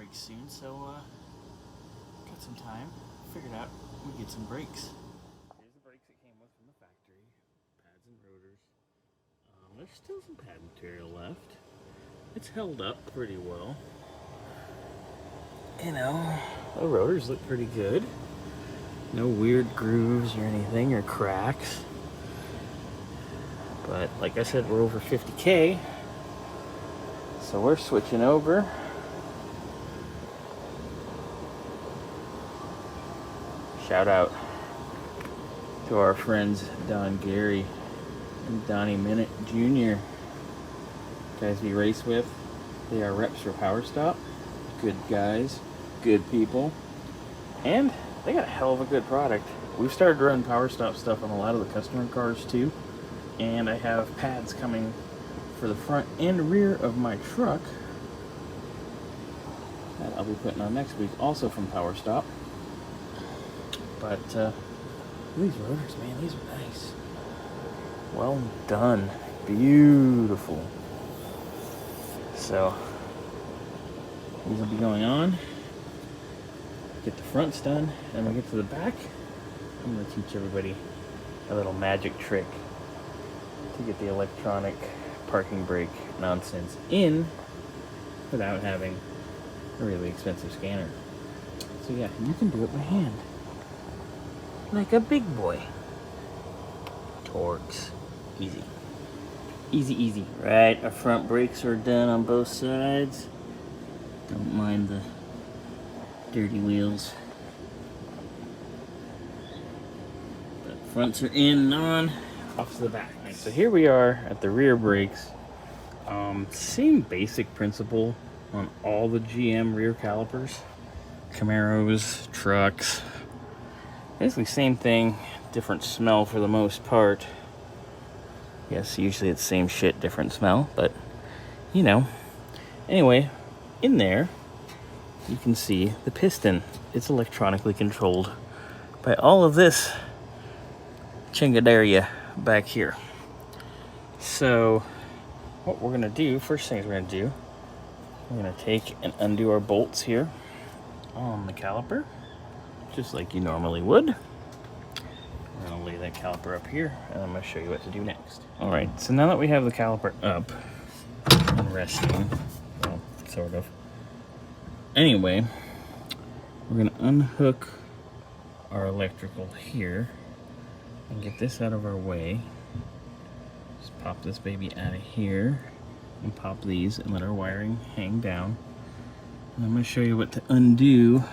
brakes soon, so got some time. Figured out we'd get some brakes. Here's the brakes that came with from the factory. Pads and rotors. There's still some pad material left. It's held up pretty well. You know, the rotors look pretty good. No weird grooves or anything, or cracks. But like I said, we're over 50K. So we're switching over. Shout out to our friends Don Geary and Donnie Minut Jr. Guys we race with. They are reps for PowerStop. Good guys, good people, and they got a hell of a good product. We've started running PowerStop stuff on a lot of the customer cars too, and I have pads coming for the front and rear of my truck that I'll be putting on next week, also from PowerStop. But these rotors, man, these are nice. Well done, beautiful. So these will be going on. Get the fronts done, and when we get to the back, I'm going to teach everybody a little magic trick to get the electronic parking brake nonsense in without having a really expensive scanner. So yeah, you can do it by hand, like a big boy. Torques, easy. Easy, easy. Right, our front brakes are done on both sides. Don't mind the dirty wheels. The fronts are in and on. Off to the back. Right, so here we are at the rear brakes. Same basic principle on all the GM rear calipers. Camaros, trucks. Basically same thing, different smell for the most part. Yes, usually it's same shit, different smell, but you know. Anyway, in there, you can see the piston. It's electronically controlled by all of this chingaderia back here. So, what we're gonna do, first things we're gonna do, we're gonna take and undo our bolts here on the caliper, just like you normally would. We're gonna lay that caliper up here, and I'm gonna show you what to do next. All right, so now that we have the caliper up and resting, well, sort of. Anyway, we're gonna unhook our electrical here and get this out of our way. Just pop this baby out of here and pop these and let our wiring hang down. And I'm gonna show you what to undo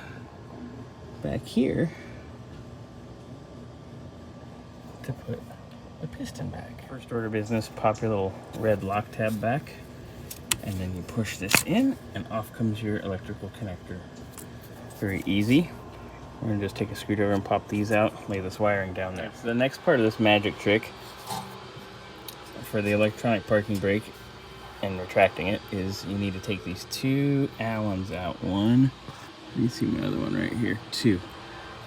back here to put the piston back. First order of business, pop your little red lock tab back, and then you push this in, and off comes your electrical connector. Very easy. We're gonna just take a screwdriver and pop these out, lay this wiring down there. So the next part of this magic trick for the electronic parking brake and retracting it is you need to take these two Allens out. One, let me see my other one right here. Two.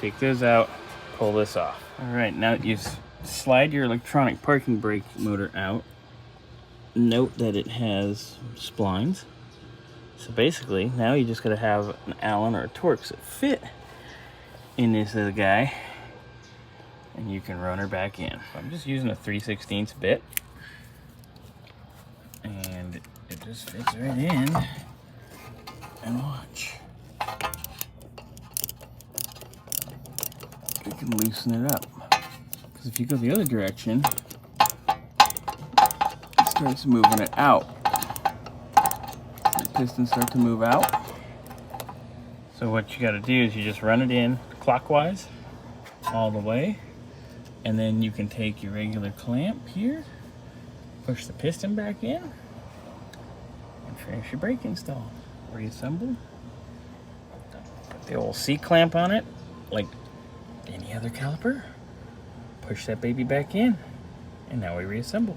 Take those out, pull this off. All right, now you slide your electronic parking brake motor out. Note that it has splines. So basically, now you just gotta have an Allen or a Torx that fit in this little guy, and you can run her back in. I'm just using a 3/16 bit, and it just fits right in. And watch. You can loosen it up. Because if you go the other direction, it starts moving it out. The pistons start to move out. So what you gotta do is you just run it in clockwise all the way, and then you can take your regular clamp here, push the piston back in, and finish your brake install. Reassemble. Put the old C-clamp on it, like any other caliper. Push that baby back in, and now we reassemble.